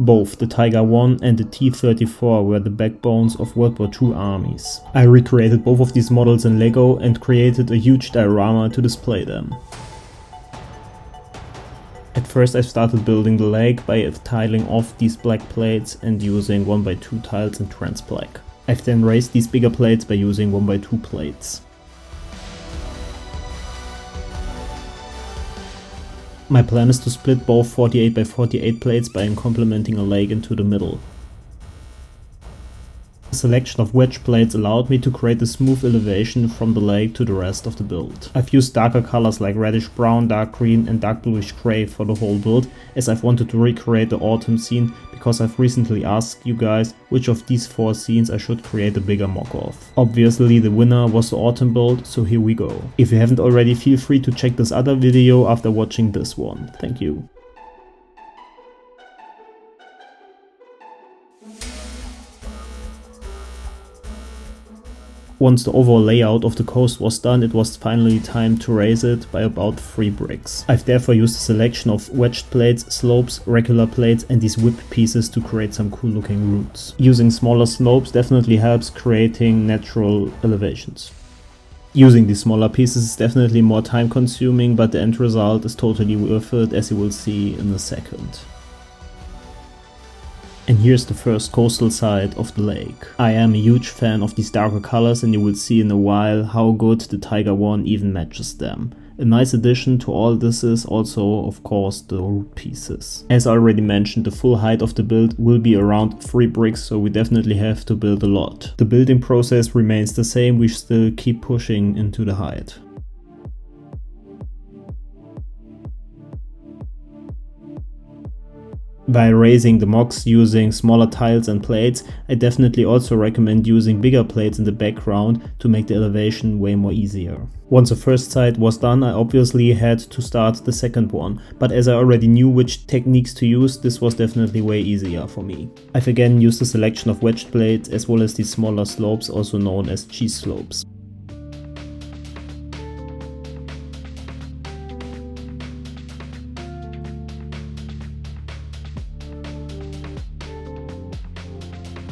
Both the Tiger I and the T-34 were the backbones of World War II armies. I recreated both of these models in LEGO and created a huge diorama to display them. At first I started building the leg by tiling off these black plates and using 1x2 tiles in trans black. I've then raised these bigger plates by using 1x2 plates. My plan is to split both 48x48 plates by complementing a leg into the middle. The selection of wedge plates allowed me to create a smooth elevation from the leg to the rest of the build. I've used darker colors like reddish brown, dark green and dark bluish grey for the whole build, as I've wanted to recreate the autumn scene because I've recently asked you guys which of these 4 scenes I should create a bigger mock of. Obviously the winner was the autumn build, so here we go. If you haven't already, feel free to check this other video after watching this one. Thank you. Once the overall layout of the coast was done, it was finally time to raise it by about 3 bricks. I've therefore used a selection of wedged plates, slopes, regular plates and these whipped pieces to create some cool looking routes. Using smaller slopes definitely helps creating natural elevations. Using these smaller pieces is definitely more time consuming, but the end result is totally worth it, as you will see in a second. And here's the first coastal side of the lake. I am a huge fan of these darker colors and you will see in a while how good the Tiger I even matches them. A nice addition to all this is also, of course, the root pieces. As I already mentioned, the full height of the build will be around 3 bricks, so we definitely have to build a lot. The building process remains the same, we still keep pushing into the height. By raising the MOCs using smaller tiles and plates, I definitely also recommend using bigger plates in the background to make the elevation way more easier. Once the first side was done, I obviously had to start the second one, but as I already knew which techniques to use, this was definitely way easier for me. I've again used a selection of wedged plates as well as these smaller slopes, also known as cheese slopes.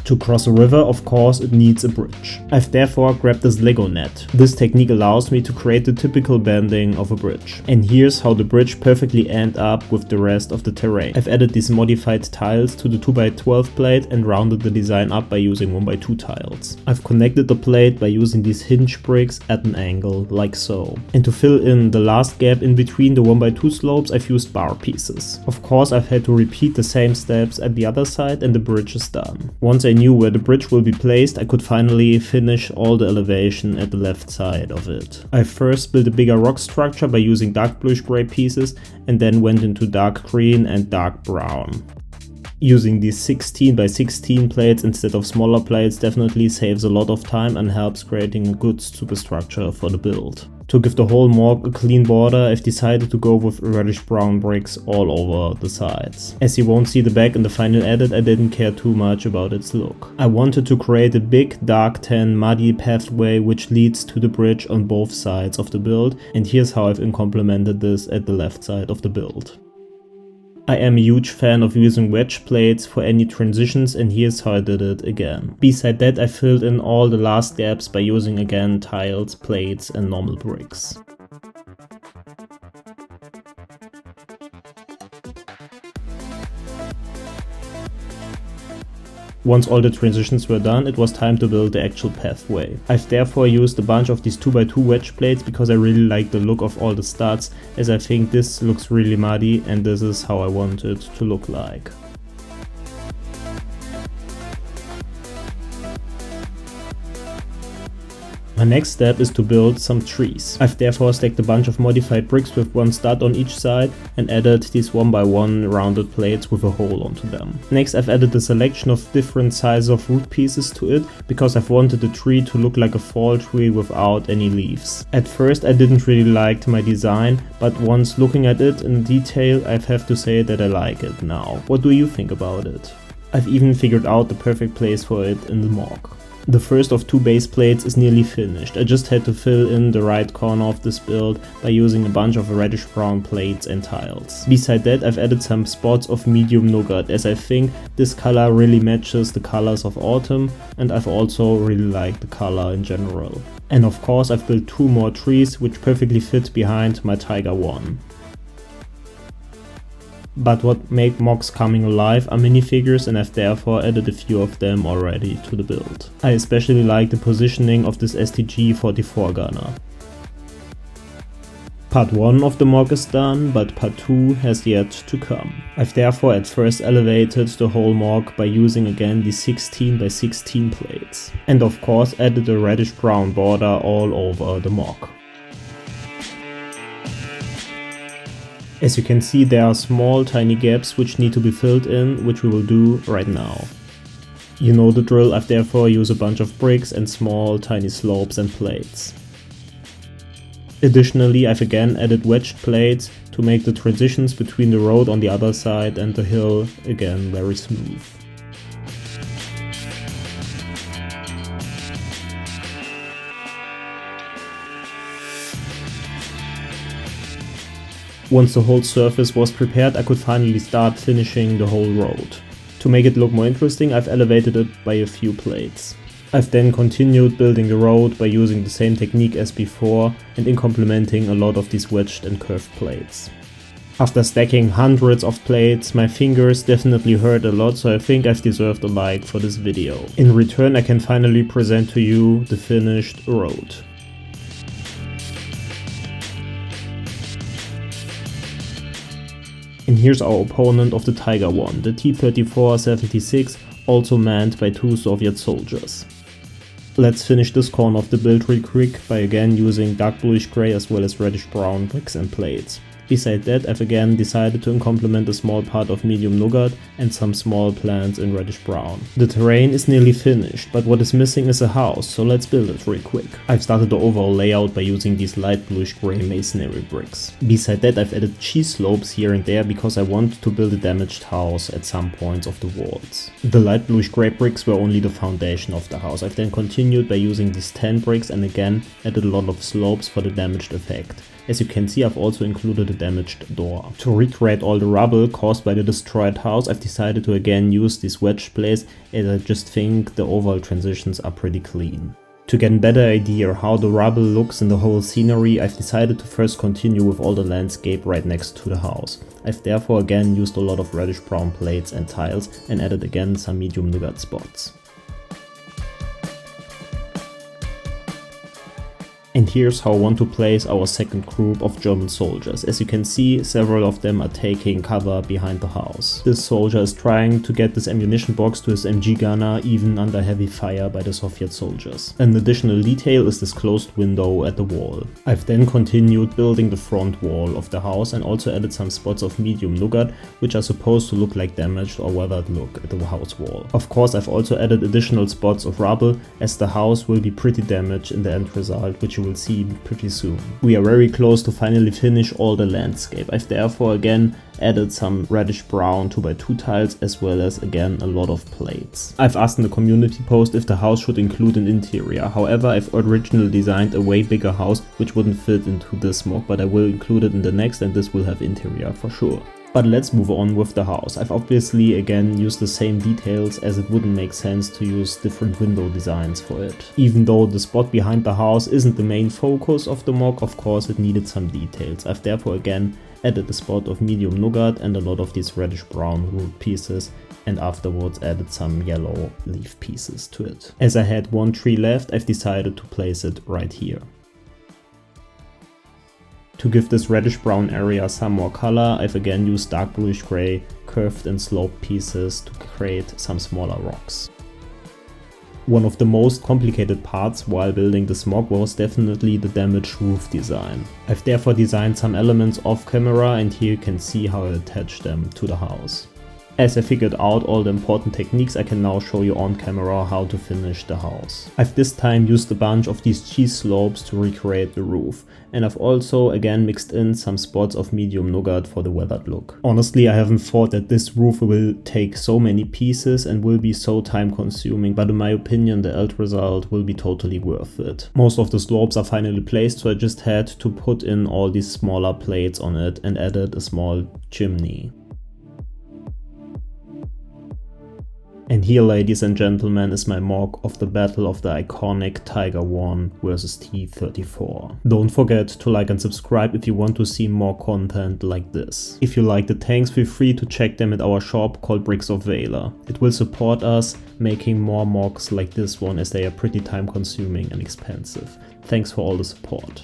To cross a river, of course, it needs a bridge. I've therefore grabbed this LEGO net. This technique allows me to create the typical bending of a bridge. And here's how the bridge perfectly ends up with the rest of the terrain. I've added these modified tiles to the 2x12 plate and rounded the design up by using 1x2 tiles. I've connected the plate by using these hinge bricks at an angle, like so. And to fill in the last gap in between the 1x2 slopes, I've used bar pieces. Of course, I've had to repeat the same steps at the other side and the bridge is done. Once I knew where the bridge will be placed, I could finally finish all the elevation at the left side of it. I first built a bigger rock structure by using dark bluish gray pieces and then went into dark green and dark brown. Using these 16x16 plates instead of smaller plates definitely saves a lot of time and helps creating a good superstructure for the build. To give the whole MOC a clean border, I've decided to go with reddish brown bricks all over the sides. As you won't see the back in the final edit, I didn't care too much about its look. I wanted to create a big dark tan muddy pathway which leads to the bridge on both sides of the build, and here's how I've implemented this at the left side of the build. I am a huge fan of using wedge plates for any transitions, and here's how I did it again. Beside that, I filled in all the last gaps by using again tiles, plates and normal bricks. Once all the transitions were done, it was time to build the actual pathway. I've therefore used a bunch of these 2x2 wedge plates because I really like the look of all the studs, as I think this looks really muddy and this is how I want it to look like. My next step is to build some trees. I've therefore stacked a bunch of modified bricks with one stud on each side and added these 1x1 rounded plates with a hole onto them. Next, I've added a selection of different sizes of root pieces to it because I've wanted the tree to look like a fall tree without any leaves. At first I didn't really like my design, but once looking at it in detail I have to say that I like it now. What do you think about it? I've even figured out the perfect place for it in the MOC. The first of 2 base plates is nearly finished. I just had to fill in the right corner of this build by using a bunch of reddish brown plates and tiles. Beside that, I've added some spots of medium nougat, as I think this color really matches the colors of autumn, and I've also really liked the color in general. And of course I've built 2 more trees which perfectly fit behind my Tiger 1. But what make MOCs coming alive are minifigures, and I've therefore added a few of them already to the build. I especially like the positioning of this STG-44 gunner. Part 1 of the MOC is done, but part 2 has yet to come. I've therefore at first elevated the whole MOC by using again the 16 by 16 plates. And of course added a reddish brown border all over the MOC. As you can see, there are small tiny gaps which need to be filled in, which we will do right now. You know the drill, I've therefore used a bunch of bricks and small tiny slopes and plates. Additionally, I've again added wedged plates to make the transitions between the road on the other side and the hill again very smooth. Once the whole surface was prepared, I could finally start finishing the whole road. To make it look more interesting, I've elevated it by a few plates. I've then continued building the road by using the same technique as before and in complementing a lot of these wedged and curved plates. After stacking hundreds of plates, my fingers definitely hurt a lot, so I think I've deserved a like for this video. In return, I can finally present to you the finished road. And here's our opponent of the Tiger 1, the T-34-76, also manned by 2 Soviet soldiers. Let's finish this corner of the build real quick by again using dark bluish grey as well as reddish brown bricks and plates. Beside that, I've again decided to complement a small part of medium nougat and some small plants in reddish brown. The terrain is nearly finished, but what is missing is a house, so let's build it real quick. I've started the overall layout by using these light bluish grey masonry bricks. Beside that, I've added cheese slopes here and there because I want to build a damaged house at some points of the walls. The light bluish grey bricks were only the foundation of the house. I've then continued by using these 10 bricks and again added a lot of slopes for the damaged effect. As you can see, I've also included a damaged door. To recreate all the rubble caused by the destroyed house, I've decided to again use these wedge plates, as I just think the overall transitions are pretty clean. To get a better idea how the rubble looks in the whole scenery, I've decided to first continue with all the landscape right next to the house. I've therefore again used a lot of reddish brown plates and tiles and added again some medium nougat spots. And here's how I want to place our second group of German soldiers. As you can see, several of them are taking cover behind the house. This soldier is trying to get this ammunition box to his MG gunner even under heavy fire by the Soviet soldiers. An additional detail is this closed window at the wall. I've then continued building the front wall of the house and also added some spots of medium nougat, which are supposed to look like damaged or weathered look at the house wall. Of course, I've also added additional spots of rubble, as the house will be pretty damaged in the end result, which you will see pretty soon. We are very close to finally finish all the landscape. I've therefore again added some reddish brown 2x2 tiles as well as again a lot of plates. I've asked in the community post if the house should include an interior. However, I've originally designed a way bigger house which wouldn't fit into this MOC, but I will include it in the next and this will have interior for sure. But let's move on with the house. I've obviously again used the same details, as it wouldn't make sense to use different window designs for it. Even though the spot behind the house isn't the main focus of the MOC, of course it needed some details. I've therefore again added a spot of medium nougat and a lot of these reddish brown root pieces, and afterwards added some yellow leaf pieces to it. As I had one tree left, I've decided to place it right here. To give this reddish brown area some more color, I've again used dark bluish grey curved and sloped pieces to create some smaller rocks. One of the most complicated parts while building this MOC was definitely the damaged roof design. I've therefore designed some elements off camera, and here you can see how I attached them to the house. As I figured out all the important techniques, I can now show you on camera how to finish the house. I've this time used a bunch of these cheese slopes to recreate the roof, and I've also again mixed in some spots of medium nougat for the weathered look. Honestly, I haven't thought that this roof will take so many pieces and will be so time consuming, but in my opinion the end result will be totally worth it. Most of the slopes are finally placed, so I just had to put in all these smaller plates on it and added a small chimney. And here, ladies and gentlemen, is my mock of the battle of the iconic Tiger 1 versus T-34. Don't forget to like and subscribe if you want to see more content like this. If you like the tanks, feel free to check them at our shop called Bricks of Valor. It will support us making more mocks like this one, as they are pretty time consuming and expensive. Thanks for all the support.